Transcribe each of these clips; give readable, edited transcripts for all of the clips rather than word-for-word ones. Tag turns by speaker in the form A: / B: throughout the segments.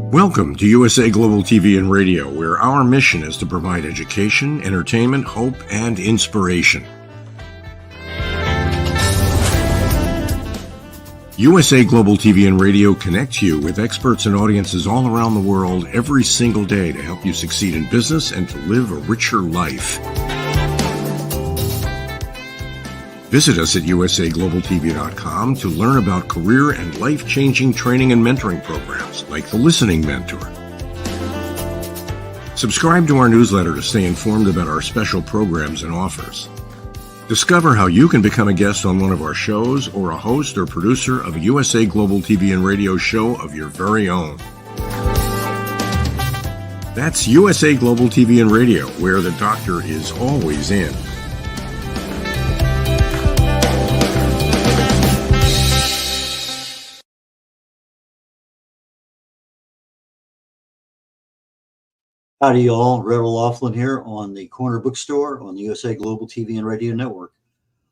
A: Welcome to USA Global TV and Radio, where our mission is to provide education, entertainment, hope, and inspiration. USA Global TV and Radio connects you with experts and audiences all around the world every single day to help you succeed in business and to live a richer life. Visit us at usaglobaltv.com to learn about career and life-changing training and mentoring programs like the Listening Mentor. Subscribe to our newsletter to stay informed about our special programs and offers. Discover how you can become a guest on one of our shows or a host or producer of a USA Global TV and Radio show of your very own. That's USA Global TV and Radio, where the doctor is always in.
B: Howdy, y'all. Red Laughlin here on the Corner Bookstore on the USA Global TV and Radio Network.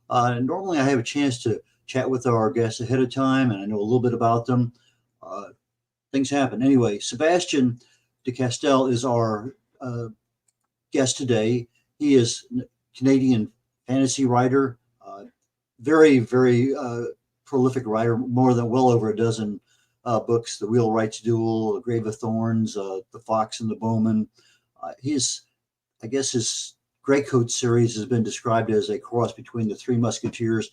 B: Normally, I have a chance to chat with our guests ahead of time, and I know a little bit about them. Things happen. Anyway, Sebastien de Castell is our guest today. He is a Canadian fantasy writer, very, very prolific writer, well over a dozen books: The Wheelwright's Duel, Grave of Thorns, The Fox and the Bowman. His Greycoat series has been described as a cross between the Three Musketeers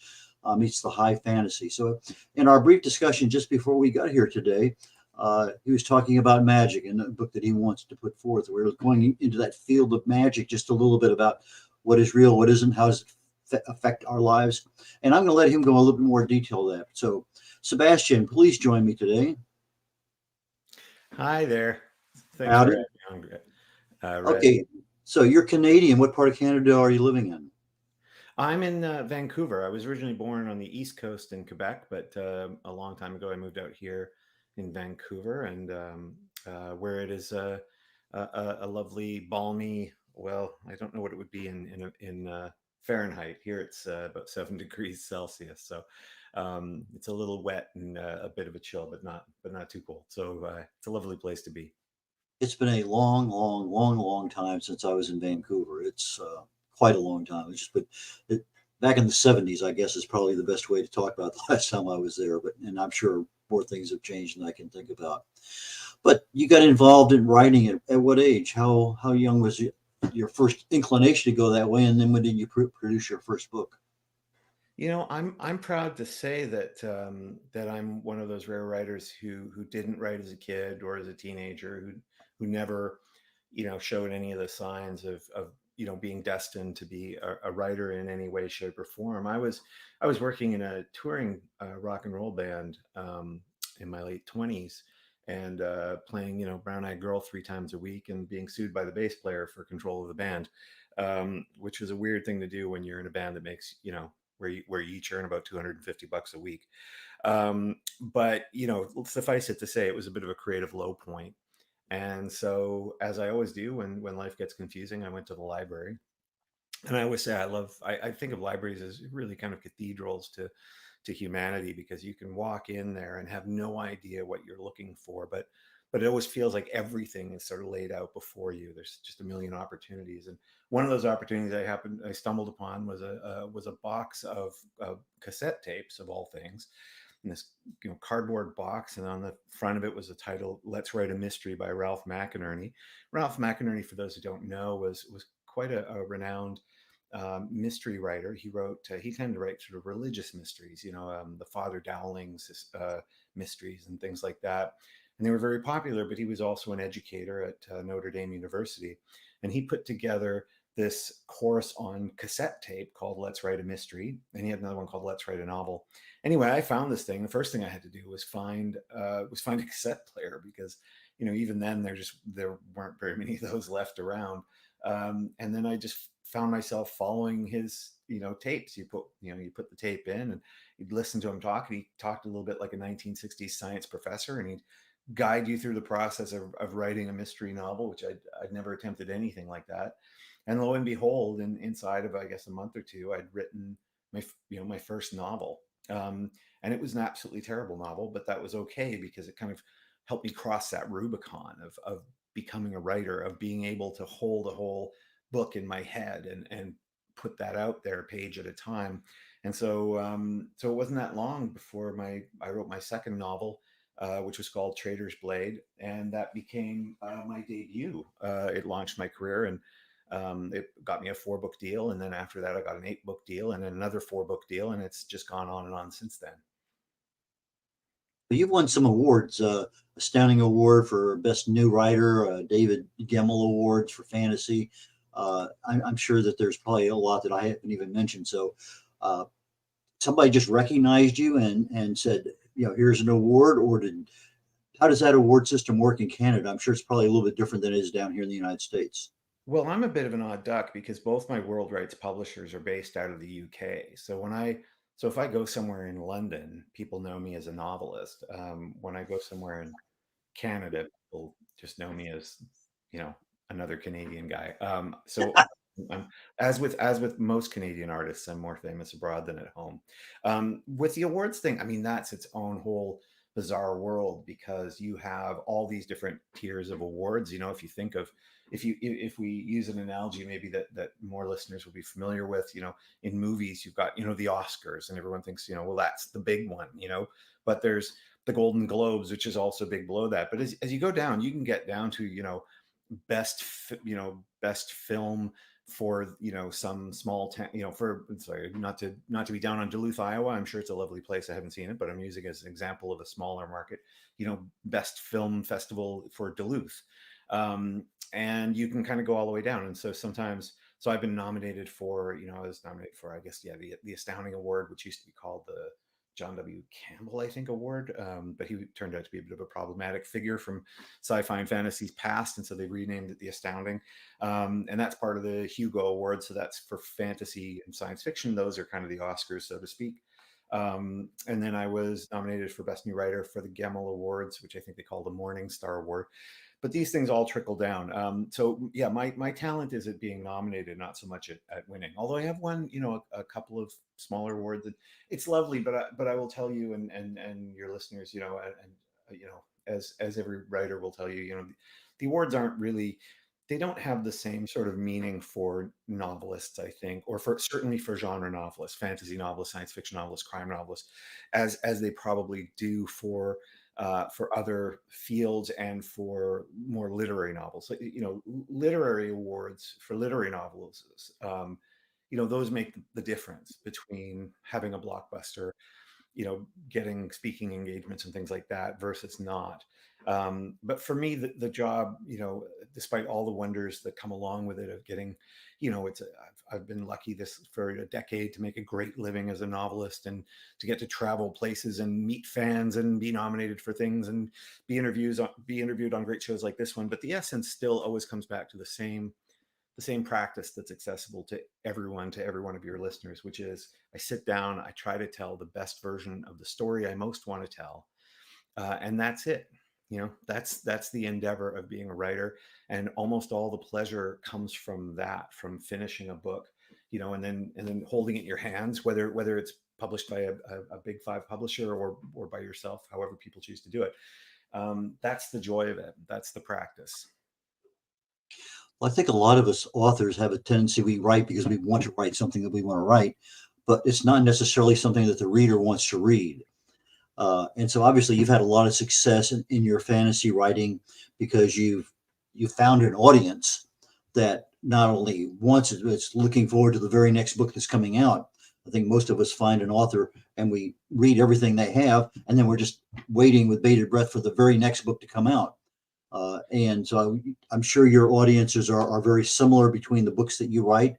B: meets the high fantasy. So in our brief discussion just before we got here today, he was talking about magic and a book that he wants to put forth. We're going into that field of magic, just a little bit about what is real, what isn't, how does it affect our lives. And I'm going to let him go a little bit more detail of that. So Sebastien, please join me today.
C: Hi there. Thanks
B: Howdy.
C: for having me on,
B: Okay, so you're Canadian. What part of Canada are you living in?
C: I'm in Vancouver. I was originally born on the East Coast in Quebec, but a long time ago I moved out here in Vancouver, and where it is a lovely, balmy. Well, I don't know what it would be in Fahrenheit. Here it's about 7 degrees Celsius, so it's a little wet and a bit of a chill, but not too cold. So it's a lovely place to be.
B: It's been a long time since I was in Vancouver. It's quite a long time. Back in the 70s, I guess, is probably the best way to talk about the last time I was there. And I'm sure more things have changed than I can think about. But you got involved in writing at what age? How young was your first inclination to go that way? And then when did you produce your first book?
C: You know, I'm proud to say that that I'm one of those rare writers who didn't write as a kid or as a teenager, who never, showed any of the signs of being destined to be a writer in any way, shape, or form. I was working in a touring rock and roll band in my late 20s, and playing Brown Eyed Girl 3 times a week and being sued by the bass player for control of the band. which was a weird thing to do when you're in a band that makes, where you each earn about $250 a week. But suffice it to say, it was a bit of a creative low point. And so, as I always do when life gets confusing, I went to the library. And I always say I think of libraries as really kind of cathedrals to humanity, because you can walk in there and have no idea what you're looking for, but it always feels like everything is sort of laid out before you. There's just a million opportunities, and one of those opportunities I stumbled upon was a box of cassette tapes, of all things, in this cardboard box, and on the front of it was the title "Let's Write a Mystery" by Ralph McInerney. Ralph McInerney, for those who don't know, was quite a renowned mystery writer. He tended to write sort of religious mysteries, the Father Dowling's mysteries and things like that. And they were very popular, but he was also an educator at Notre Dame University. And he put together this course on cassette tape called "Let's Write a Mystery." And he had another one called "Let's Write a Novel." Anyway, I found this thing. The first thing I had to do was find a cassette player, because even then there weren't very many of those left around. And then I just found myself following his tapes. You put the tape in and you'd listen to him talk. And he talked a little bit like a 1960s science professor, and he'd guide you through the process of writing a mystery novel, which I'd never attempted anything like that. And lo and behold, inside of, I guess, a month or two, I'd written my first novel. And it was an absolutely terrible novel, but that was okay, because it kind of helped me cross that Rubicon of becoming a writer, of being able to hold a whole book in my head and put that out there page at a time. And so it wasn't that long before I wrote my second novel, which was called Trader's Blade, and that became my debut. It launched my career, and it got me a 4-book deal, and then after that I got an 8-book deal, and then another 4-book deal, and it's just gone on and on since then.
B: You've won some awards, Astounding Award for Best New Writer, David Gemmell Awards for Fantasy. I'm sure that there's probably a lot that I haven't even mentioned. So uh, somebody just recognized you and said, here's an award, or how does that award system work in Canada? I'm sure it's probably a little bit different than it is down here in the United States.
C: Well, I'm a bit of an odd duck, because both my world rights publishers are based out of the UK. So if I go somewhere in London, people know me as a novelist. When I go somewhere in Canada, people just know me as, you know, another Canadian guy. So I'm, as with most Canadian artists, I'm more famous abroad than at home. With the awards thing, I mean, that's its own whole bizarre world, because you have all these different tiers of awards. If you think of, if we use an analogy maybe that more listeners will be familiar with, in movies you've got the Oscars, and everyone thinks, well, that's the big one, but there's the Golden Globes, which is also big below that. But as you go down, you can get down to best film for some small town, for, sorry, not to be down on Duluth, Iowa. I'm sure it's a lovely place. I haven't seen it, but I'm using it as an example of a smaller market. Best film festival for Duluth, and you can kind of go all the way down. And so I've been nominated for, I was nominated for, I guess, yeah, the Astounding Award, which used to be called the John W. Campbell, I think, award. But he turned out to be a bit of a problematic figure from sci-fi and fantasy's past, and so they renamed it the Astounding. And that's part of the Hugo Award, so that's for fantasy and science fiction. Those are kind of the Oscars, so to speak. And then I was nominated for Best New Writer for the Gemmell Awards, which I think they call the Morning Star Award. But these things all trickle down. So yeah, my talent is at being nominated, not so much at winning. Although I have won, a couple of smaller awards, and it's lovely. But I will tell you, and your listeners, as every writer will tell you, the awards aren't really. They don't have the same sort of meaning for novelists, I think, or certainly for genre novelists, fantasy novelists, science fiction novelists, crime novelists, as they probably do for other fields and for more literary novels. Literary awards for literary novels, those make the difference between having a blockbuster, getting speaking engagements and things like that versus not. But for me, the job, despite all the wonders that come along with it of getting, I've been lucky for a decade to make a great living as a novelist, and to get to travel places and meet fans and be nominated for things and be interviewed on great shows like this one. But the essence still always comes back to the same the same practice that's accessible to every one of your listeners, which is I sit down, I try to tell the best version of the story I most want to tell, and that's it. That's the endeavor of being a writer, and almost all the pleasure comes from that, from finishing a book, and then holding it in your hands, whether it's published by a big five publisher or by yourself, however people choose to do it. That's the joy of it. That's the practice.
B: Well, I think a lot of us authors have a tendency, we write because we want to write something that we want to write, but it's not necessarily something that the reader wants to read. And so obviously you've had a lot of success in your fantasy writing because you found an audience that not only wants it, but it's looking forward to the very next book that's coming out. I think most of us find an author and we read everything they have, and then we're just waiting with bated breath for the very next book to come out. And so I'm sure your audiences are very similar between the books that you write.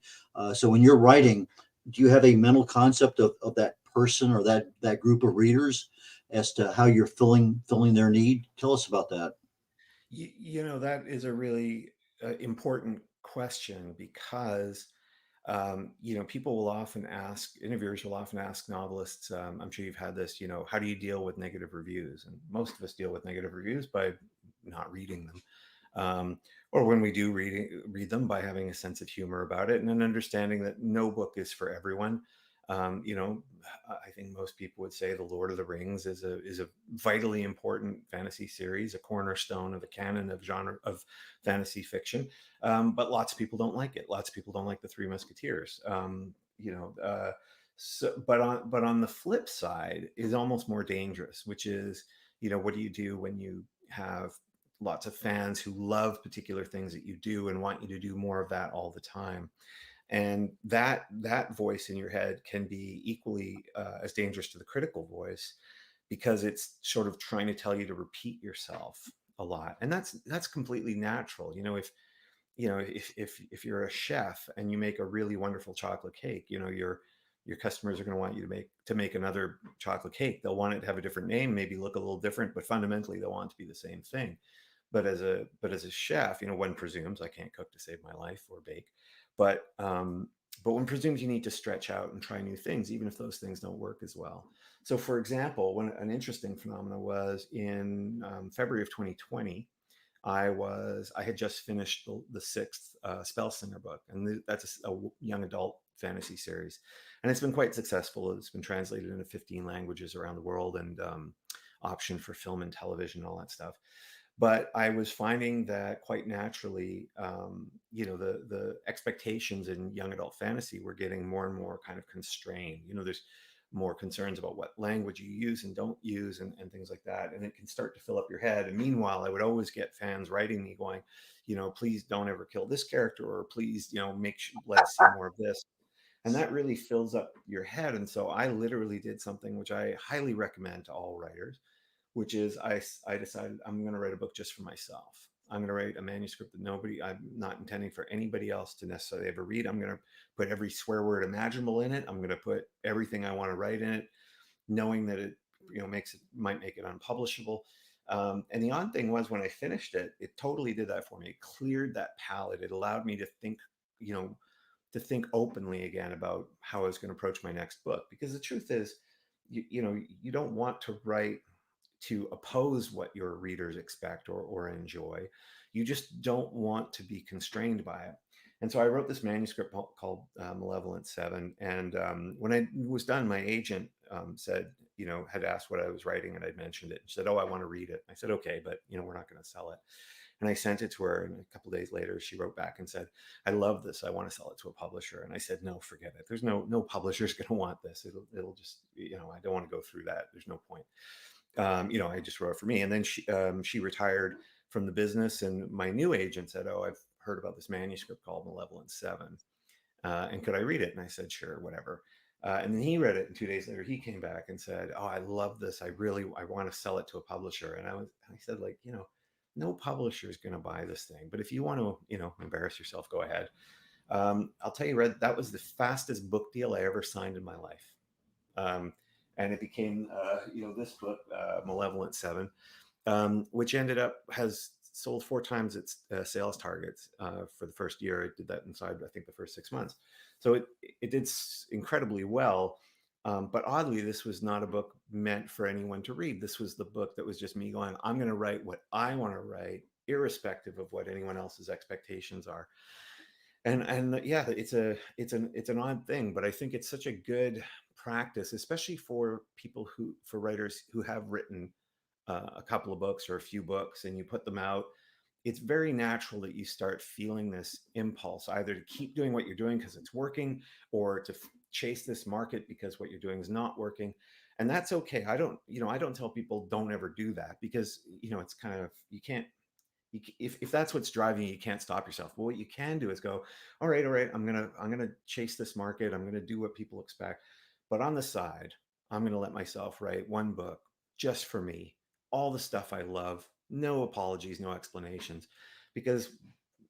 B: So when you're writing, do you have a mental concept of that person or that group of readers as to how you're filling their need? Tell us about that.
C: That is a really important question, because people will often ask, interviewers will often ask novelists, I'm sure you've had this, how do you deal with negative reviews? And most of us deal with negative reviews by not reading them. Or when we do read them, by having a sense of humor about it and an understanding that no book is for everyone. I think most people would say The Lord of the Rings is a vitally important fantasy series, a cornerstone of the canon of genre of fantasy fiction. But lots of people don't like it. Lots of people don't like the Three Musketeers. But on the flip side is almost more dangerous, which is, what do you do when you have lots of fans who love particular things that you do and want you to do more of that all the time? And that voice in your head can be equally as dangerous to the critical voice, because it's sort of trying to tell you to repeat yourself a lot, and that's completely natural. If you're a chef and you make a really wonderful chocolate cake, your customers are going to want you to make another chocolate cake. They'll want it to have a different name, maybe look a little different, but fundamentally they'll want it to be the same thing. But as a chef, one presumes, I can't cook to save my life or bake, but one presumes you need to stretch out and try new things, even if those things don't work as well. So, for example, when an interesting phenomenon was in February of 2020, I had just finished the sixth Spellsinger book, and that's a young adult fantasy series, and it's been quite successful. It's been translated into 15 languages around the world, and optioned for film and television and all that stuff. But I was finding that quite naturally, the expectations in young adult fantasy were getting more and more kind of constrained. There's more concerns about what language you use and don't use, and things like that. And it can start to fill up your head. And meanwhile, I would always get fans writing me going, please don't ever kill this character, or please, let us see more of this. And that really fills up your head. And so I literally did something which I highly recommend to all writers, which is I decided I'm going to write a book just for myself. I'm going to write a manuscript that I'm not intending for anybody else to necessarily ever read. I'm going to put every swear word imaginable in it. I'm going to put everything I want to write in it, knowing that it, might make it unpublishable. And the odd thing was, when I finished it, it totally did that for me. It cleared that palette. It allowed me to think, openly again about how I was going to approach my next book. Because the truth is, you don't want to write to oppose what your readers expect or enjoy. You just don't want to be constrained by it. And so I wrote this manuscript called Malevolent Seven. And when I was done, my agent said, had asked what I was writing, and I'd mentioned it. She said, "Oh, I want to read it." I said, "Okay, but we're not going to sell it." And I sent it to her, and a couple of days later, she wrote back and said, "I love this. I want to sell it to a publisher." And I said, "No, forget it. There's no publisher's going to want this. It'll just, I don't want to go through that. There's no point." I just wrote it for me. And then she retired from the business, and my new agent said, "Oh, I've heard about this manuscript called Malevolent Seven, and could I read it?" And I said, "Sure, whatever." And then he read it, and 2 days later, he came back and said, "Oh, I love this. I want to sell it to a publisher." And I said, no publisher is going to buy this thing, but if you want to, embarrass yourself, go ahead. I'll tell you, Red, that was the fastest book deal I ever signed in my life. And it became, this book, Malevolent Seven, which ended up has sold 4 times its sales targets for the first year. It did that inside, I think, the first 6 months. So it did incredibly well. But oddly, this was not a book meant for anyone to read. This was the book that was just me going, I'm going to write what I want to write, irrespective of what anyone else's expectations are. And yeah, it's an odd thing, but I think it's such a good practice, especially for for writers who have written a couple of books or a few books, and you put them out. It's very natural that you start feeling this impulse either to keep doing what you're doing because it's working, or to chase this market because what you're doing is not working. And that's okay. I don't tell people don't ever do that, because it's kind of, you can't, if that's what's driving you, you can't stop yourself. But what you can do is go, all right, I'm gonna chase this market. I'm gonna do what people expect, but on the side, I'm gonna let myself write one book just for me, all the stuff I love, no apologies, no explanations, because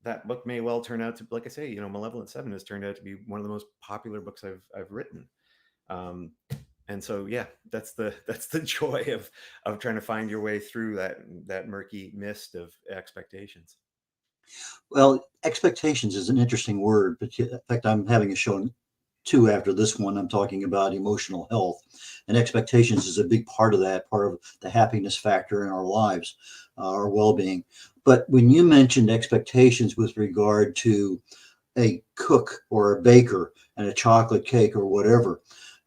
C: that book may well turn out to, like I say, Malevolent Seven has turned out to be one of the most popular books I've written. Um, and so yeah, that's the joy of trying to find your way through that murky mist of expectations.
B: Well, expectations is an interesting word, but in fact, I'm having a show two after this one. I'm talking about emotional health, and expectations is a big part of that, part of the happiness factor in our lives, our well-being. But when you mentioned expectations with regard to a cook or a baker and a chocolate cake or whatever,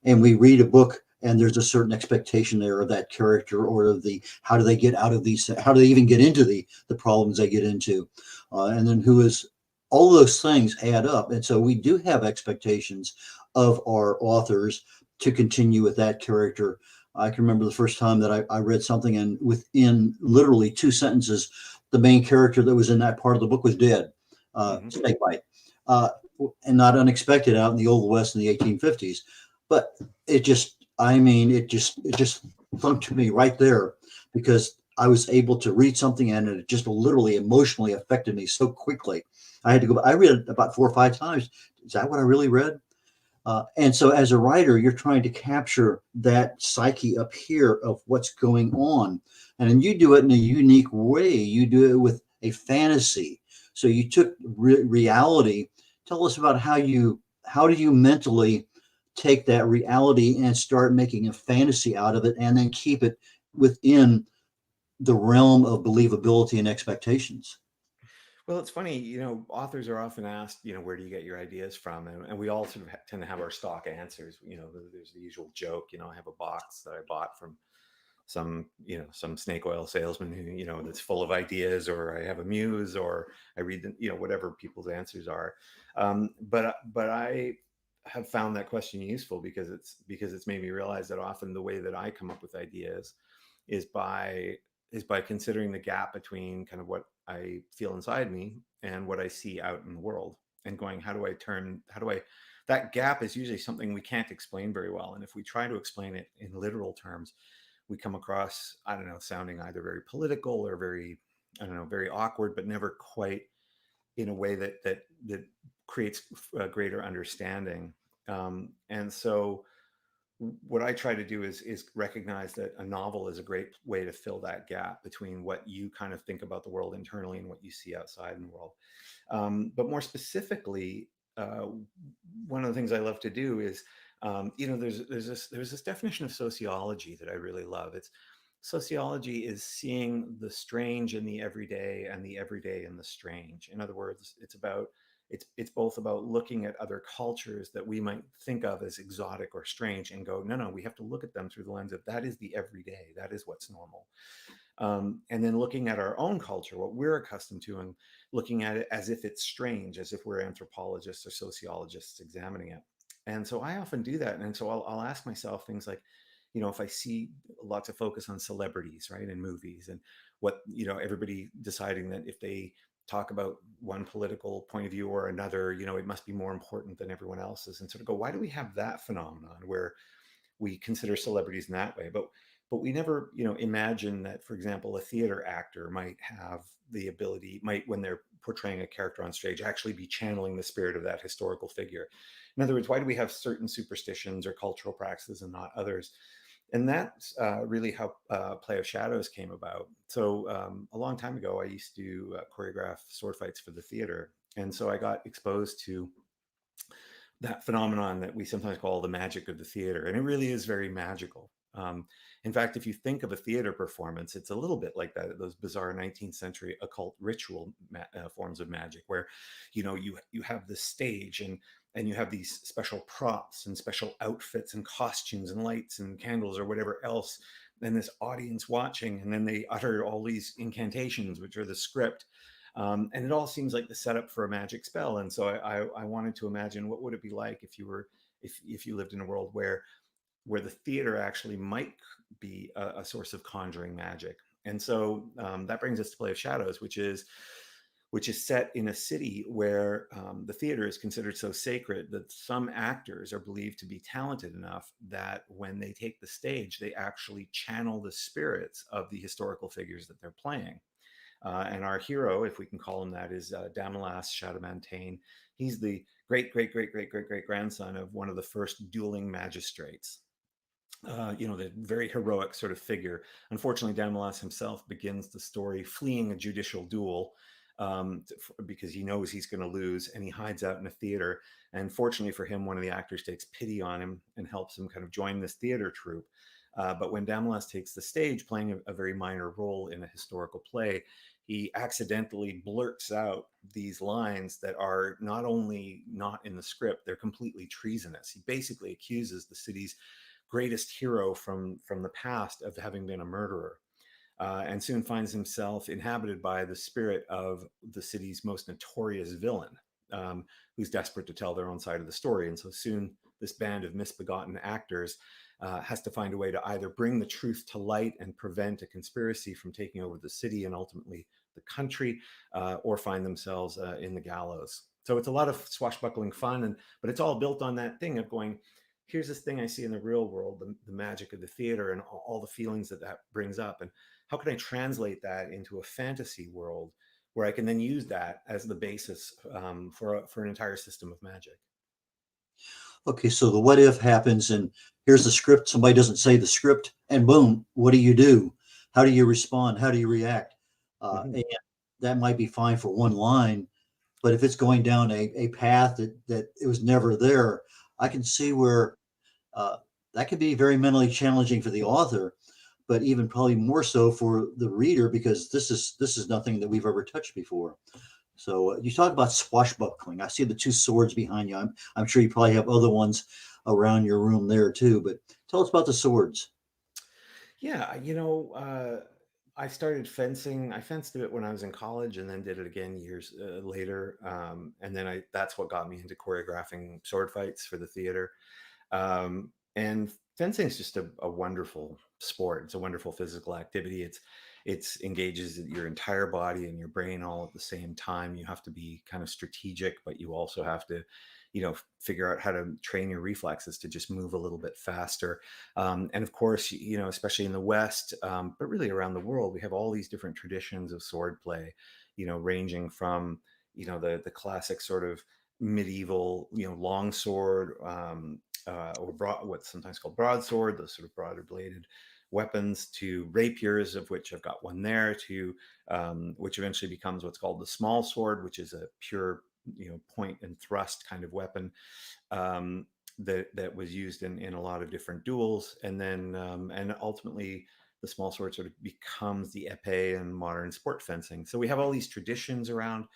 B: and we read a book and there's a certain expectation there of that character, or of the how do they get out of these, how do they even get into the problems they get into, and then who is, all those things add up. And so we do have expectations of our authors to continue with that character. I can remember the first time that I read something, and within literally 2 sentences, the main character that was in that part of the book was dead,
C: Mm-hmm.
B: snake bite, uh, and not unexpected out in the Old West in the 1850s. But it just, I mean, it just clung to me right there, because I was able to read something and it just literally emotionally affected me so quickly. I had to go. I read it about 4 or 5 times. Is that what I really read? And so, as a writer, you're trying to capture that psyche up here of what's going on, and you do it in a unique way. You do it with a fantasy. So you took reality. Tell us about how do you mentally take that reality and start making a fantasy out of it, and then keep it within the realm of believability and expectations.
C: Well, it's funny, authors are often asked, where do you get your ideas from? And we all sort of tend to have our stock answers. There's the usual joke, I have a box that I bought from some snake oil salesman who, that's full of ideas, or I have a muse, or I read whatever people's answers are. But I have found that question useful, because it's made me realize that often the way that I come up with ideas is by considering the gap between kind of what I feel inside me and what I see out in the world, and going, that gap is usually something we can't explain very well. And if we try to explain it in literal terms, we come across, I don't know, sounding either very political or very, I don't know, very awkward, but never quite in a way that creates a greater understanding. And so what I try to do is recognize that a novel is a great way to fill that gap between what you kind of think about the world internally and what you see outside in the world. But more specifically, one of the things I love to do is, there's this definition of sociology that I really love. It's Sociology is seeing the strange in the everyday and the everyday in the strange. In other words, it's both about looking at other cultures that we might think of as exotic or strange, and go, no, we have to look at them through the lens of that is the everyday, that is what's normal. And then looking at our own culture, what we're accustomed to, and looking at it as if it's strange, as if we're anthropologists or sociologists examining it. And so I often do that. And so I'll ask myself things like, if I see lots of focus on celebrities, right, in movies, and what, everybody deciding that if they talk about one political point of view or another, it must be more important than everyone else's, and sort of go, why do we have that phenomenon where we consider celebrities in that way, but we never, imagine that, for example, a theater actor might have the ability, when they're portraying a character on stage, actually be channeling the spirit of that historical figure. In other words, why do we have certain superstitions or cultural practices and not others? And that's really how Play of Shadows came about. So a long time ago, I used to choreograph sword fights for the theater. And so I got exposed to that phenomenon that we sometimes call the magic of the theater. And it really is very magical. In fact, if you think of a theater performance, it's a little bit like that, those bizarre 19th century occult ritual forms of magic, where, you have this stage and you have these special props and special outfits and costumes and lights and candles or whatever else, and this audience watching, and then they utter all these incantations, which are the script. And it all seems like the setup for a magic spell. And so I wanted to imagine what would it be like if you lived in a world where the theater actually might be a source of conjuring magic. And so that brings us to Play of Shadows, which is set in a city where the theater is considered so sacred that some actors are believed to be talented enough that when they take the stage, they actually channel the spirits of the historical figures that they're playing. And our hero, if we can call him that, is Damelas Chadamantain. He's the great, great, great, great, great, great grandson of one of the first dueling magistrates. The very heroic sort of figure. Unfortunately, Damelas himself begins the story fleeing a judicial duel because he knows he's going to lose, and he hides out in a theater. And fortunately for him, one of the actors takes pity on him and helps him kind of join this theater troupe. But when Damelas takes the stage, playing a very minor role in a historical play, he accidentally blurts out these lines that are not only not in the script, they're completely treasonous. He basically accuses the city's greatest hero from the past of having been a murderer, and soon finds himself inhabited by the spirit of the city's most notorious villain, who's desperate to tell their own side of the story. And so soon this band of misbegotten actors has to find a way to either bring the truth to light and prevent a conspiracy from taking over the city and ultimately the country, or find themselves in the gallows. So it's a lot of swashbuckling fun, but it's all built on that thing of going, here's this thing I see in the real world, the magic of the theater and all the feelings that brings up. And how can I translate that into a fantasy world where I can then use that as the basis for an entire system of magic?
B: Okay, so the what if happens, and here's the script. Somebody doesn't say the script, and boom, what do you do? How do you respond? How do you react?
C: Hmm.
B: And that might be fine for one line, but if it's going down a path that it was never there, I can see where uh, that could be very mentally challenging for the author, but even probably more so for the reader, because this is nothing that we've ever touched before. So you talk about swashbuckling. I see the two swords behind you. I'm sure you probably have other ones around your room there too. But tell us about the swords.
C: Yeah, I started fencing. I fenced a bit when I was in college, and then did it again years later. And then that's what got me into choreographing sword fights for the theater. And fencing is just a wonderful sport. It's a wonderful physical activity. It's engages your entire body and your brain all at the same time. You have to be kind of strategic, but you also have to, figure out how to train your reflexes to just move a little bit faster. And of course, especially in the West, but really around the world, we have all these different traditions of sword play, ranging from, the classic sort of medieval, long sword, or what's sometimes called broadsword, those sort of broader bladed weapons, to rapiers, of which I've got one there, to which eventually becomes what's called the small sword, which is a pure, point and thrust kind of weapon, that was used in a lot of different duels, and then and ultimately the small sword sort of becomes the epee in modern sport fencing. So we have all these traditions around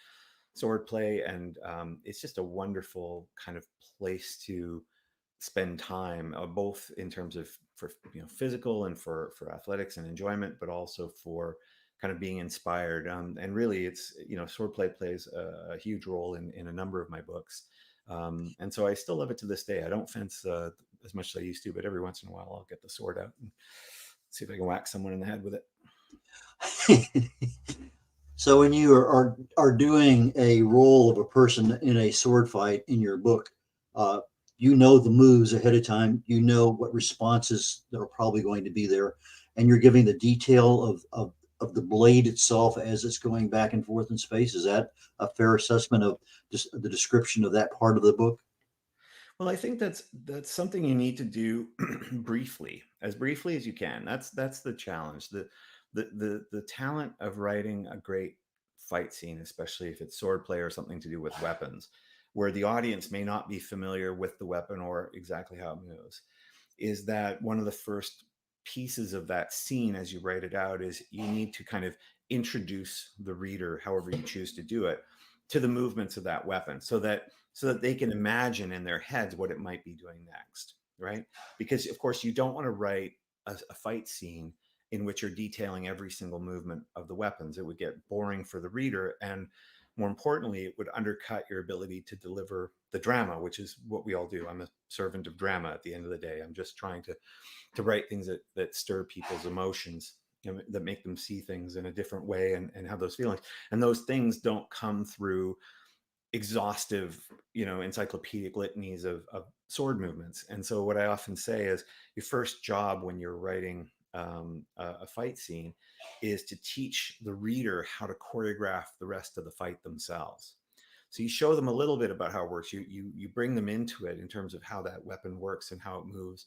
C: sword play, and it's just a wonderful kind of place to spend time, both in terms of for physical and for athletics and enjoyment, but also for kind of being inspired. And really, it's swordplay plays a huge role in a number of my books, and so I still love it to this day. I don't fence as much as I used to, but every once in a while I'll get the sword out and see if I can whack someone in the head with it.
B: So when you are doing a role of a person in a sword fight in your book, uh, you know the moves ahead of time. You know what responses that are probably going to be there, and you're giving the detail of the blade itself as it's going back and forth in space. Is that a fair assessment of just the description of that part of the book?
C: Well, I think that's something you need to do briefly as you can. That's the challenge. The talent of writing a great fight scene, especially if it's swordplay or something to do with weapons, where the audience may not be familiar with the weapon or exactly how it moves, is that one of the first pieces of that scene as you write it out is you need to kind of introduce the reader, however you choose to do it, to the movements of that weapon so that they can imagine in their heads what it might be doing next, right? Because of course you don't want to write a fight scene in which you're detailing every single movement of the weapons. It would get boring for the reader, and more importantly, it would undercut your ability to deliver the drama, which is what we all do. I'm a servant of drama at the end of the day. I'm just trying to write things that stir people's emotions, that make them see things in a different way and have those feelings. And those things don't come through exhaustive, encyclopedic litanies of sword movements. And so what I often say is your first job when you're writing a fight scene is to teach the reader how to choreograph the rest of the fight themselves. So you show them a little bit about how it works. You bring them into it in terms of how that weapon works and how it moves.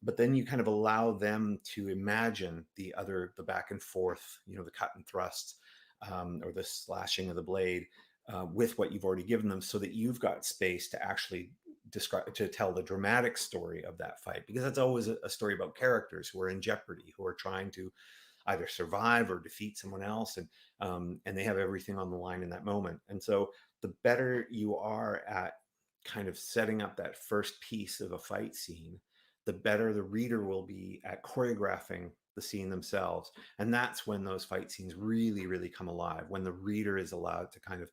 C: But then you kind of allow them to imagine the back and forth, the cut and thrust, or the slashing of the blade, with what you've already given them, so that you've got space to actually to tell the dramatic story of that fight, because that's always a story about characters who are in jeopardy, who are trying to either survive or defeat someone else, and they have everything on the line in that moment. And so the better you are at kind of setting up that first piece of a fight scene, the better the reader will be at choreographing the scene themselves. And that's when those fight scenes really, really come alive, when the reader is allowed to kind of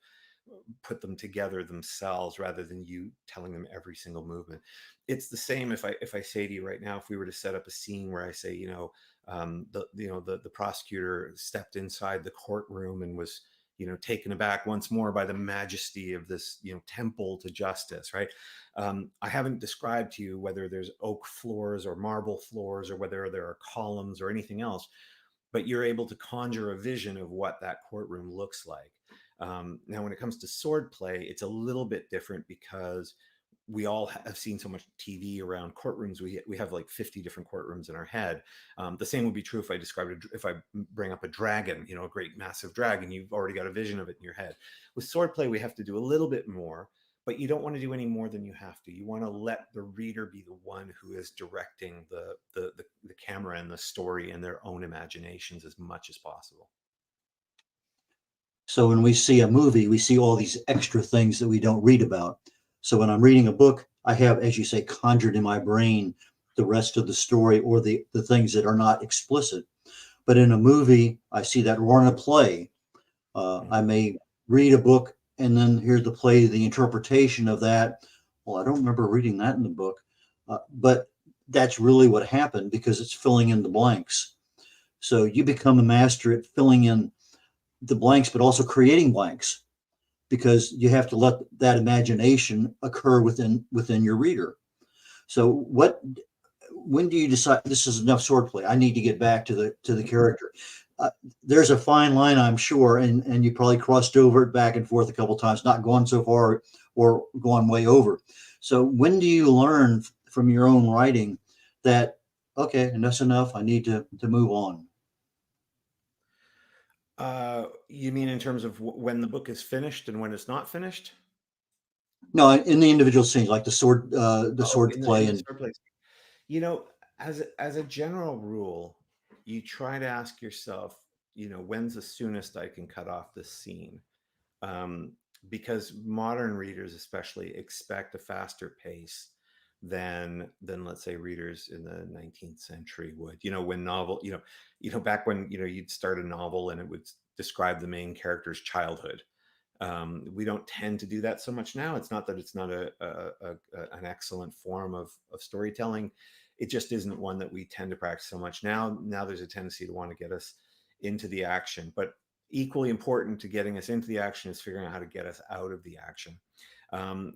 C: put them together themselves rather than you telling them every single movement. It's the same if I say to you right now, if we were to set up a scene where I say, the prosecutor stepped inside the courtroom and was, taken aback once more by the majesty of this, temple to justice, right? I haven't described to you whether there's oak floors or marble floors or whether there are columns or anything else, but you're able to conjure a vision of what that courtroom looks like. Now, when it comes to swordplay, it's a little bit different because we all have seen so much TV around courtrooms. We have like 50 different courtrooms in our head. The same would be true if I if I bring up a dragon, a great massive dragon. You've already got a vision of it in your head. With swordplay, we have to do a little bit more, but you don't want to do any more than you have to. You want to let the reader be the one who is directing the camera and the story in their own imaginations as much as possible.
B: So when we see a movie, we see all these extra things that we don't read about. So when I'm reading a book, I have, as you say, conjured in my brain the rest of the story or the things that are not explicit. But in a movie, I see that, or in a play, I may read a book and then hear the play, the interpretation of that. Well, I don't remember reading that in the book, but that's really what happened because it's filling in the blanks. So you become a master at filling in the blanks, but also creating blanks because you have to let that imagination occur within your reader. So when do you decide this is enough swordplay? I need to get back to the character. There's a fine line, I'm sure, and you probably crossed over it back and forth a couple of times, not going so far or going way over. So when do you learn from your own writing that okay, and that's enough? I need to move on.
C: You mean in terms of when the book is finished and when it's not finished?
B: No, in the individual scenes, like the
C: Oh,
B: sword play,
C: in the
B: and
C: sword place. You know, as a general rule, you try to ask yourself, when's the soonest I can cut off this scene? Um, because modern readers, especially, expect a faster pace than let's say readers in the 19th century would. When novel, back when you'd start a novel and it would describe the main character's childhood. We don't tend to do that so much now. It's not that it's not an excellent form of storytelling. It just isn't one that we tend to practice so much now. Now there's a tendency to want to get us into the action, but equally important to getting us into the action is figuring out how to get us out of the action.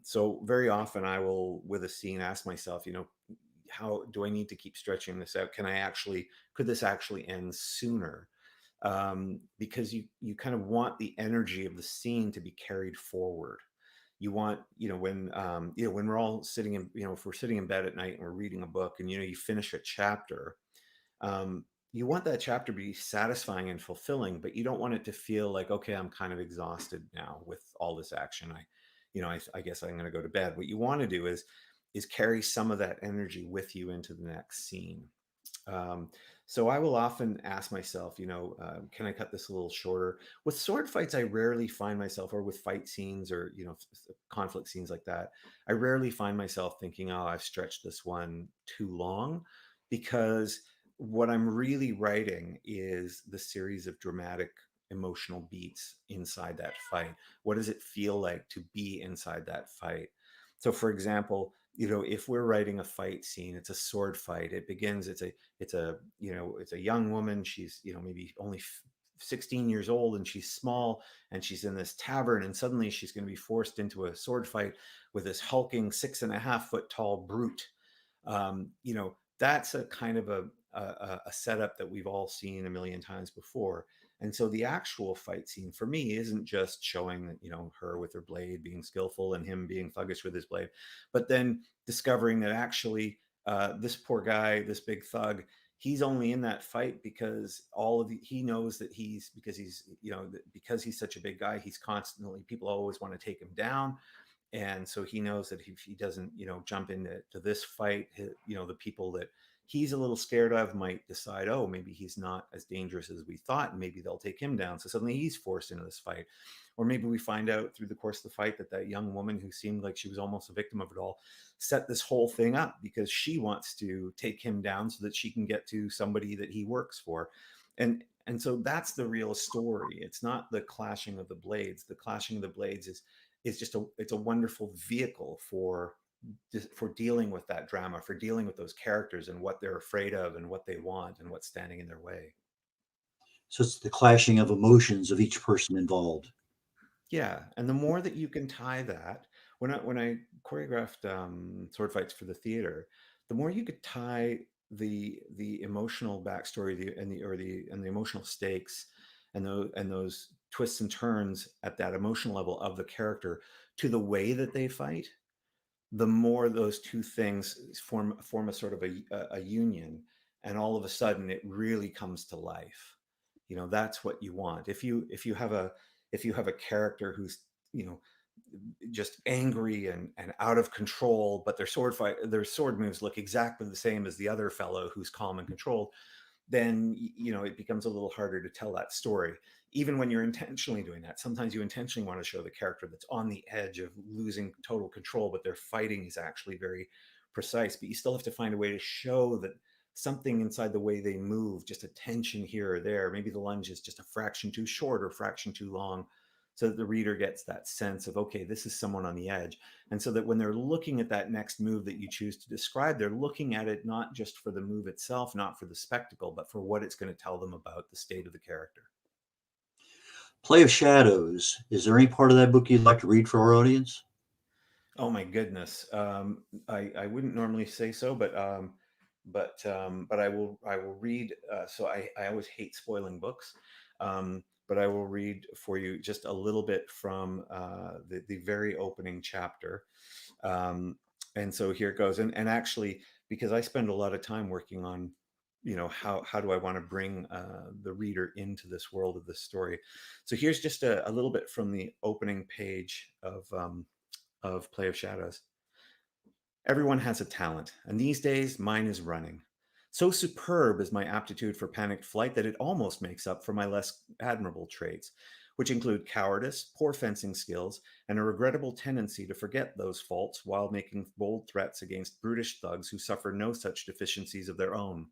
C: So very often I will, with a scene, ask myself, how do I need to keep stretching this out? Could this actually end sooner? Because you kind of want the energy of the scene to be carried forward. You want, when we're all sitting in, if we're sitting in bed at night and we're reading a book, and you finish a chapter, um, you want that chapter to be satisfying and fulfilling, but you don't want it to feel like, okay, I'm kind of exhausted now with all this action. I guess I'm going to go to bed. What you want to do is carry some of that energy with you into the next scene. Um, so I will often ask myself, can I cut this a little shorter? With sword fights, I rarely find myself, or with fight scenes or, conflict scenes like that, I rarely find myself thinking, oh, I've stretched this one too long, because what I'm really writing is the series of dramatic emotional beats inside that fight. What does it feel like to be inside that fight? So, for example, if we're writing a fight scene, it's a sword fight. It begins. It's a young woman. She's maybe only 16 years old, and she's small, and she's in this tavern, and suddenly she's going to be forced into a sword fight with this hulking 6.5 foot tall brute. That's a kind of a setup that we've all seen a million times before. And so the actual fight scene for me isn't just showing that, her with her blade being skillful and him being thuggish with his blade, but then discovering that actually this poor guy, this big thug, he's only in that fight because he knows that because he's such a big guy, he's constantly, people always want to take him down. And so he knows that if he doesn't jump into this fight, the people that he's a little scared of might decide, oh, maybe he's not as dangerous as we thought, and maybe they'll take him down. So suddenly he's forced into this fight. Or maybe we find out through the course of the fight that young woman, who seemed like she was almost a victim of it all, set this whole thing up because she wants to take him down so that she can get to somebody that he works for. And so that's the real story. It's not the clashing of the blades. The clashing of the blades is just it's a wonderful vehicle for dealing with that drama, for dealing with those characters and what they're afraid of and what they want and what's standing in their way.
B: So it's the clashing of emotions of each person involved.
C: Yeah, and the more that you can tie that, when I choreographed sword fights for the theater, the more you could tie the emotional backstory, the emotional stakes, and those twists and turns at that emotional level of the character to the way that they fight, the more those two things form a sort of a union, and all of a sudden it really comes to life. That's what you want. If you have a character who's you know just angry and out of control, but their sword moves look exactly the same as the other fellow who's calm and controlled, then it becomes a little harder to tell that story. Even when you're intentionally doing that, sometimes you intentionally want to show the character that's on the edge of losing total control, but their fighting is actually very precise. But you still have to find a way to show that something inside the way they move, just a tension here or there, maybe the lunge is just a fraction too short or a fraction too long, so that the reader gets that sense of, okay, this is someone on the edge. And so that when they're looking at that next move that you choose to describe, they're looking at it not just for the move itself, not for the spectacle, but for what it's going to tell them about the state of the character.
B: Play of Shadows. Is there any part of that book you'd like to read for our audience?
C: Oh my goodness. I wouldn't normally say so, but I will read. So I always hate spoiling books, but I will read for you just a little bit from the very opening chapter. Um, and so here it goes. And actually, because I spend a lot of time working on, how do I want to bring the reader into this world of this story. So here's just a little bit from the opening page of Play of Shadows. Everyone has a talent, and these days mine is running. So superb is my aptitude for panicked flight that it almost makes up for my less admirable traits, which include cowardice, poor fencing skills, and a regrettable tendency to forget those faults while making bold threats against brutish thugs who suffer no such deficiencies of their own.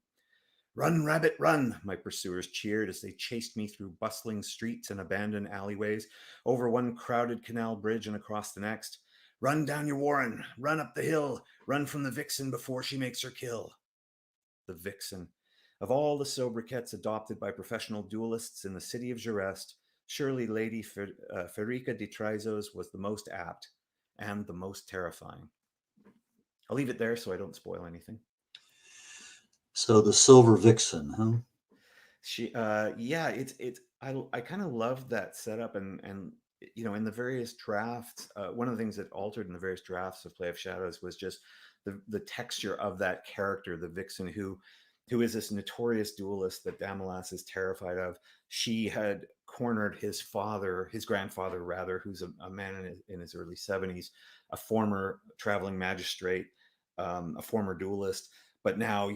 C: Run, rabbit, run, my pursuers cheered as they chased me through bustling streets and abandoned alleyways, over one crowded canal bridge and across the next. Run down your warren, run up the hill, run from the vixen before she makes her kill. The vixen. Of all the sobriquets adopted by professional duelists in the city of Jerest, surely Lady Ferica de Trizos was the most apt and the most terrifying. I'll leave it there so I don't spoil anything.
B: So the Silver Vixen, huh?
C: Yeah, it's I kind of love that setup, and in the various drafts, one of the things that altered in the various drafts of Play of Shadows was just the texture of that character, the vixen who is this notorious duelist that Damalas is terrified of. She had cornered his father, his grandfather rather, who's a man in his early 70s, a former traveling magistrate, a former duelist. But now,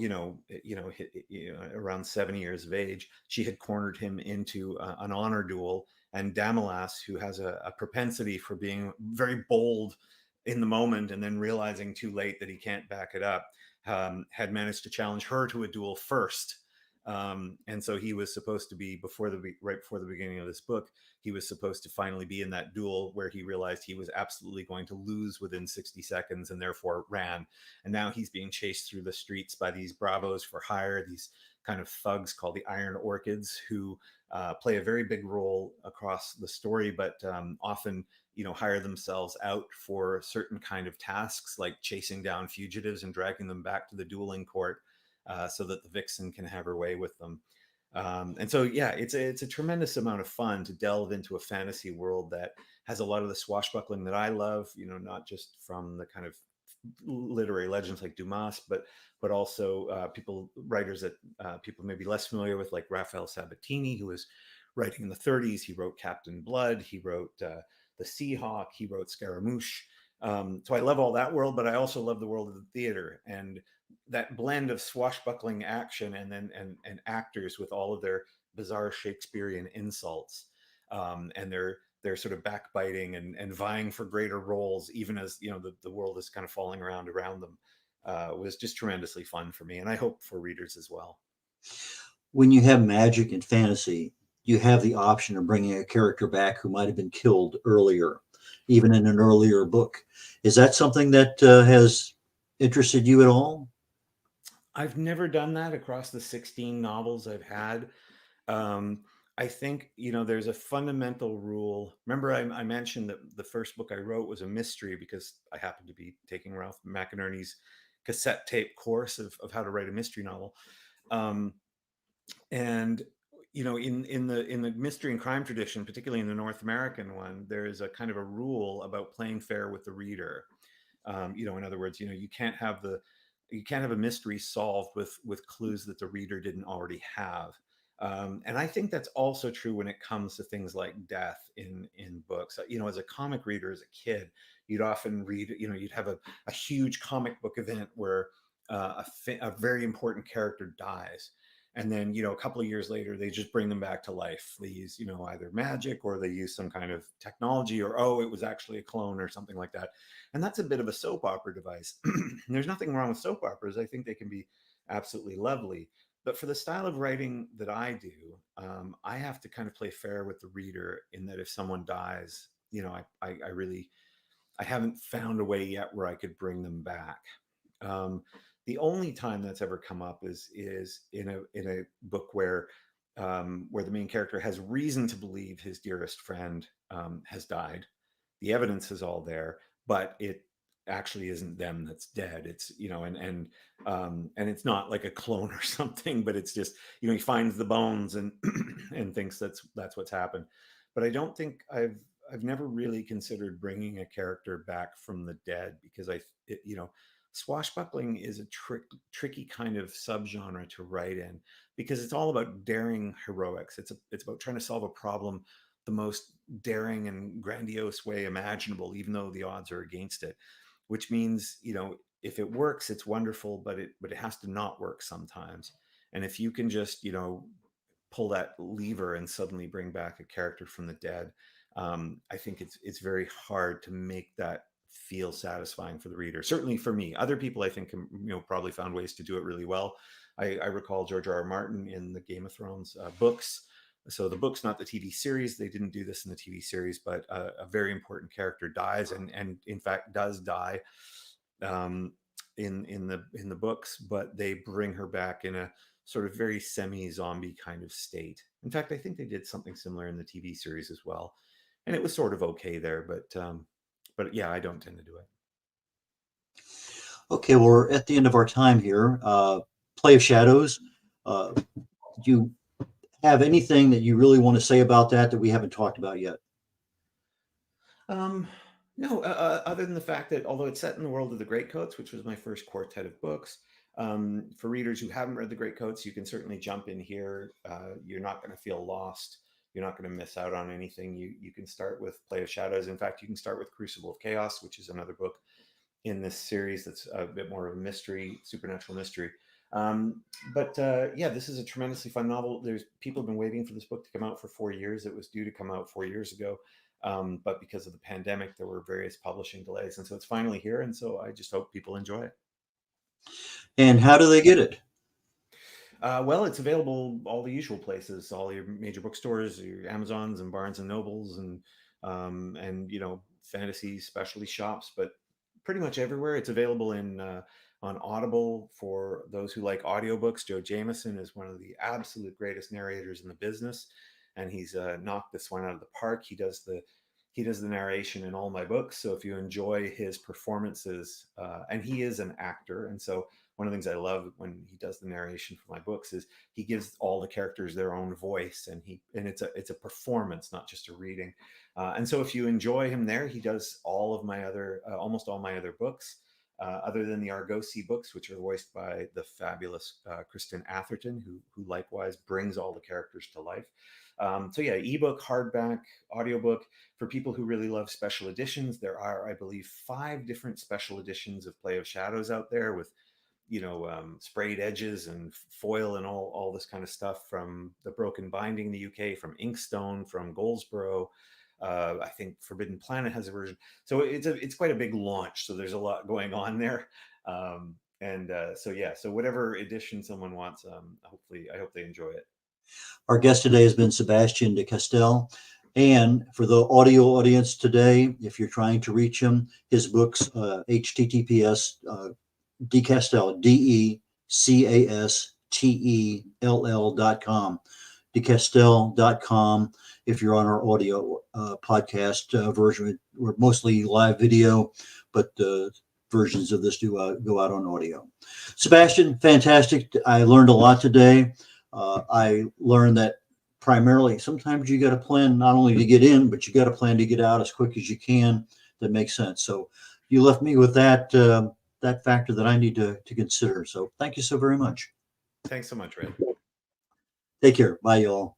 C: around 70 years of age, she had cornered him into an honor duel. And Damalas, who has a propensity for being very bold in the moment and then realizing too late that he can't back it up, had managed to challenge her to a duel first. And so he was supposed to be right before the beginning of this book, he was supposed to finally be in that duel where he realized he was absolutely going to lose within 60 seconds and therefore ran. And now he's being chased through the streets by these bravos for hire, these kind of thugs called the Iron Orchids, who play a very big role across the story, but often hire themselves out for certain kind of tasks like chasing down fugitives and dragging them back to the dueling court, so that the vixen can have her way with them. And so, yeah, it's a tremendous amount of fun to delve into a fantasy world that has a lot of the swashbuckling that I love, not just from the kind of literary legends like Dumas, but also writers that people may be less familiar with, like Raphael Sabatini, who was writing in the 30s. He wrote Captain Blood. He wrote The Seahawk. He wrote Scaramouche. So I love all that world, but I also love the world of the theater and that blend of swashbuckling action and actors with all of their bizarre Shakespearean insults, and their sort of backbiting and vying for greater roles, even as the world is kind of falling around them, was just tremendously fun for me, and I hope for readers as well.
B: When you have magic and fantasy, you have the option of bringing a character back who might have been killed earlier, even in an earlier book. Is that something that has interested you at all?
C: I've never done that across the 16 novels I've had. I think, there's a fundamental rule. Remember, I mentioned that the first book I wrote was a mystery because I happened to be taking Ralph McInerney's cassette tape course of how to write a mystery novel. And in the mystery and crime tradition, particularly in the North American one, there is a kind of a rule about playing fair with the reader. In other words, you can't have a mystery solved with clues that the reader didn't already have. And I think that's also true when it comes to things like death in books. As a comic reader, as a kid, you'd often read, you'd have a huge comic book event where a very important character dies. And then, a couple of years later, they just bring them back to life. They use, either magic or they use some kind of technology, or, oh, it was actually a clone or something like that. And that's a bit of a soap opera device. There's nothing wrong with soap operas. I think they can be absolutely lovely. But for the style of writing that I do, I have to kind of play fair with the reader in that if someone dies, I haven't found a way yet where I could bring them back. The only time that's ever come up is in a book where the main character has reason to believe his dearest friend has died. The evidence is all there, but it actually isn't them that's dead. It's and it's not like a clone or something, but it's just he finds the bones and and thinks that's what's happened. But I don't think I've never really considered bringing a character back from the dead because swashbuckling is a tricky kind of subgenre to write in because it's all about daring heroics. It's about trying to solve a problem the most daring and grandiose way imaginable, even though the odds are against it. Which means, if it works, it's wonderful, but it has to not work sometimes. And if you can just, pull that lever and suddenly bring back a character from the dead, I think it's very hard to make that feel satisfying for the reader. Certainly for me. Other people, I think, probably found ways to do it really well. I recall George R.R. Martin in the Game of Thrones books. So the books, not the TV series. They didn't do this in the TV series, but a very important character dies, and in fact does die in the books. But they bring her back in a sort of very semi-zombie kind of state. In fact, I think they did something similar in the TV series as well, and it was sort of okay there. But yeah, I don't tend to do it.
B: Okay, well, we're at the end of our time here. Play of Shadows. Do you have anything that you really want to say about that we haven't talked about yet?
C: Um, no, other than the fact that although it's set in the world of the Greatcoats, which was my first quartet of books, for readers who haven't read the Greatcoats, you can certainly jump in here. You're not going to feel lost. You're not going to miss out on anything. You can start with Play of Shadows. In fact, you can start with Crucible of Chaos, which is another book in this series that's a bit more of a mystery, supernatural mystery. But this is a tremendously fun novel. There's people have been waiting for this book to come out for 4 years. It was due to come out 4 years ago. But because of the pandemic, there were various publishing delays. And so it's finally here. And so I just hope people enjoy it.
B: And how do they get it?
C: Well, it's available all the usual places, all your major bookstores, your Amazons and Barnes and Nobles and fantasy specialty shops, but pretty much everywhere. It's available on Audible for those who like audiobooks. Joe Jameson is one of the absolute greatest narrators in the business, and he's knocked this one out of the park. He does the narration in all my books. So if you enjoy his performances, and he is an actor, and so one of the things I love when he does the narration for my books is he gives all the characters their own voice, and it's a performance, not just a reading. And so if you enjoy him there, he does all of my other, almost all my other books, other than the Argosy books, which are voiced by the fabulous Kristen Atherton, who likewise brings all the characters to life. Ebook, hardback, audiobook. For people who really love special editions, there are, I believe, 5 different special editions of Play of Shadows out there with sprayed edges and foil and all this kind of stuff, from the Broken Binding in the UK, from Inkstone, from Goldsboro. I think Forbidden Planet has a version. So it's quite a big launch. So there's a lot going on there. So whatever edition someone wants, I hope they enjoy it.
B: Our guest today has been Sebastien de Castell. And for the audio audience today, if you're trying to reach him, his books, https decastell, decastell.com, decastell.com. If you're on our audio podcast version, we're mostly live video, but versions of this do go out on audio. Sebastien, fantastic. I learned a lot today. I learned that primarily sometimes you got to plan not only to get in, but you got to plan to get out as quick as you can. That makes sense. So you left me with that factor that I need to consider. So thank you so very much.
C: Thanks so much, Red.
B: Take care. Bye, y'all.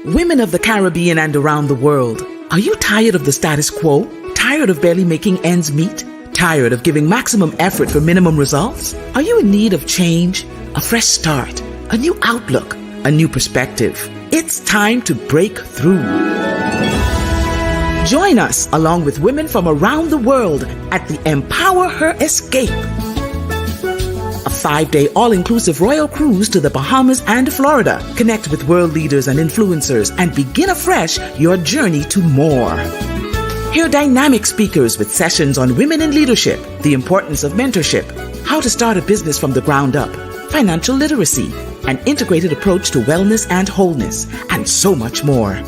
D: Women of the Caribbean and around the world, are you tired of the status quo? Tired of barely making ends meet? Tired of giving maximum effort for minimum results? Are you in need of change, a fresh start, a new outlook, a new perspective? It's time to break through. Join us along with women from around the world at the Empower Her Escape. a 5-day all-inclusive royal cruise to the Bahamas and Florida. Connect with world leaders and influencers and begin afresh your journey to more. Hear dynamic speakers with sessions on women in leadership, the importance of mentorship, how to start a business from the ground up, financial literacy, an integrated approach to wellness and wholeness, and so much more.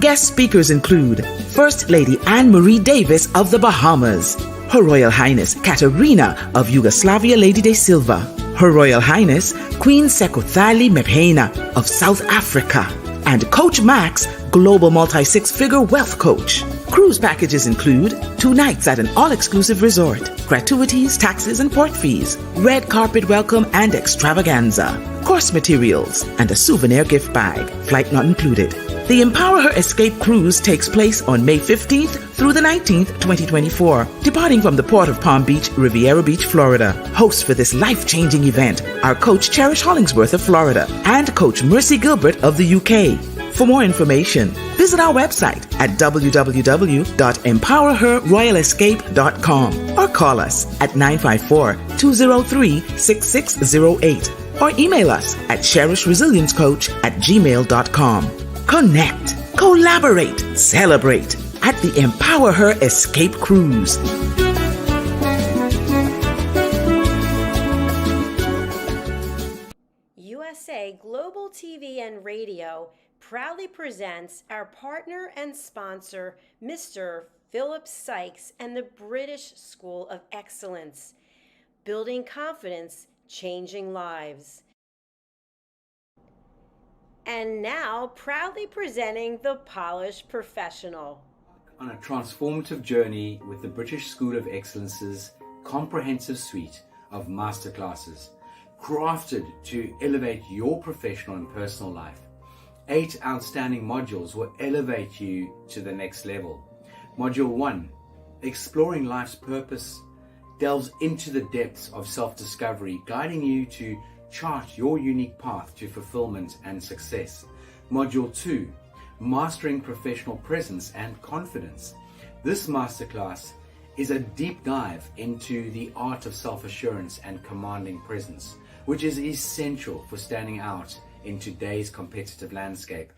D: Guest speakers include First Lady Anne-Marie Davis of the Bahamas, Her Royal Highness Katerina of Yugoslavia Lady de Silva, Her Royal Highness Queen Sekothali Mephena of South Africa, and Coach Max, Global Multi-Six-Figure Wealth Coach. Cruise packages include 2 nights at an all-exclusive resort, gratuities, taxes, and port fees, red carpet welcome and extravaganza, course materials, and a souvenir gift bag, flight not included. The Empower Her Escape Cruise takes place on May 15th through the 19th, 2024, departing from the port of Palm Beach, Riviera Beach, Florida. Hosts for this life-changing event are Coach Cherish Hollingsworth of Florida and Coach Mercy Gilbert of the UK. For more information, visit our website at www.empowerherroyalescape.com or call us at 954-203-6608 or email us at cherishresiliencecoach@gmail.com. Connect, collaborate, celebrate at the Empower Her Escape Cruise.
E: USA Global TV and Radio proudly presents our partner and sponsor, Mr. Philip Sykes and the British School of Excellence. Building confidence, changing lives. And now, proudly presenting the Polished Professional.
F: On a transformative journey with the British School of Excellence's comprehensive suite of masterclasses, crafted to elevate your professional and personal life. 8 outstanding modules will elevate you to the next level. Module 1, Exploring Life's Purpose, delves into the depths of self-discovery, guiding you to chart your unique path to fulfillment and success. Module 2, Mastering Professional Presence and Confidence. This masterclass is a deep dive into the art of self-assurance and commanding presence, which is essential for standing out in today's competitive landscape.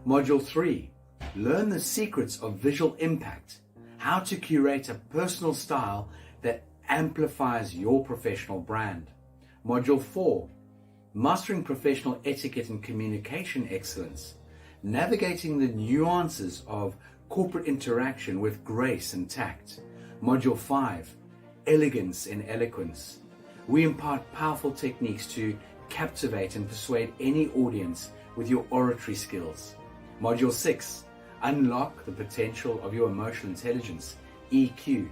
F: Module 3, Learn the Secrets of Visual Impact, how to curate a personal style that amplifies your professional brand. Module 4, Mastering Professional Etiquette and Communication Excellence, navigating the nuances of corporate interaction with grace and tact. Module 5, Elegance and Eloquence. We impart powerful techniques to captivate and persuade any audience with your oratory skills. Module 6, Unlock the potential of your emotional intelligence, EQ,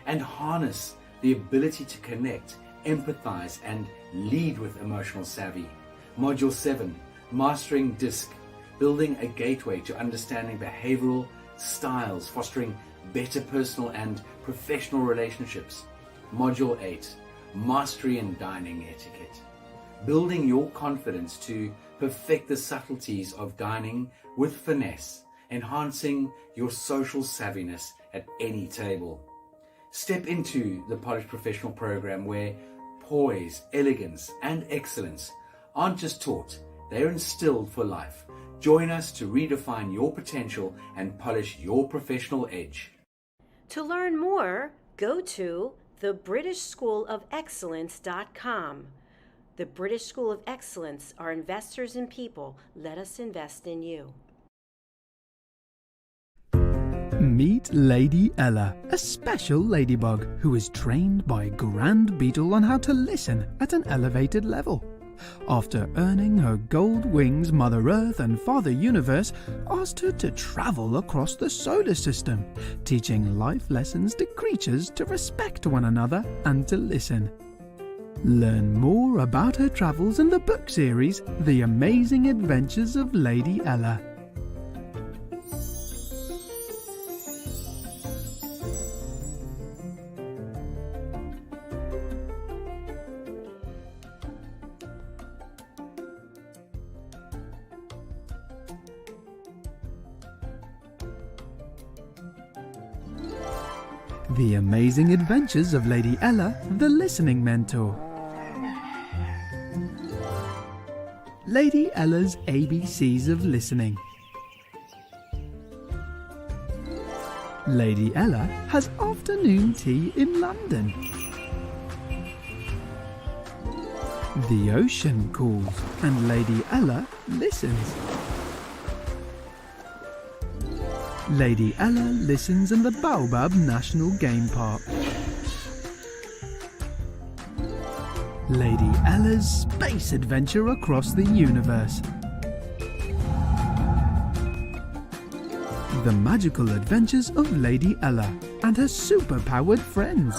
F: and harness the ability to connect, empathize, and lead with emotional savvy. Module 7, Mastering DISC, building a gateway to understanding behavioral styles, fostering better personal and professional relationships. Module 8, Mastery in Dining Etiquette, building your confidence to perfect the subtleties of dining with finesse, enhancing your social savviness at any table. Step into the Polished Professional program where poise, elegance, and excellence aren't just taught, they're instilled for life. Join us to redefine your potential and polish your professional edge.
E: To learn more, go to thebritishschoolofexcellence.com. The British School of Excellence are investors in people. Let us invest in you.
G: Meet Lady Ella, a special ladybug who is trained by Grand Beetle on how to listen at an elevated level. After earning her gold wings, Mother Earth and Father Universe asked her to travel across the solar system, teaching life lessons to creatures to respect one another and to listen. Learn more about her travels in the book series, The Amazing Adventures of Lady Ella. The Amazing Adventures of Lady Ella, the Listening Mentor. Lady Ella's ABCs of Listening. Lady Ella has afternoon tea in London. The ocean calls and Lady Ella listens. Lady Ella listens in the Baobab National Game Park. Lady Ella's space adventure across the universe. The magical adventures of Lady Ella and her super-powered friends.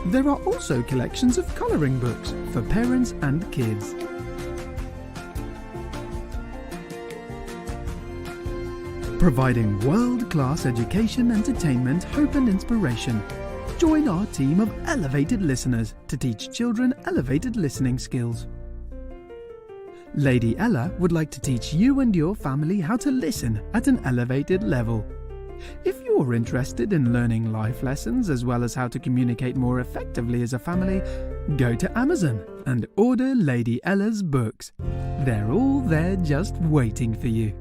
G: There are also collections of colouring books for parents and kids. Providing world-class education, entertainment, hope and inspiration. Join our team of elevated listeners to teach children elevated listening skills. Lady Ella would like to teach you and your family how to listen at an elevated level. If you're interested in learning life lessons as well as how to communicate more effectively as a family, go to Amazon and order Lady Ella's books. They're all there just waiting for you.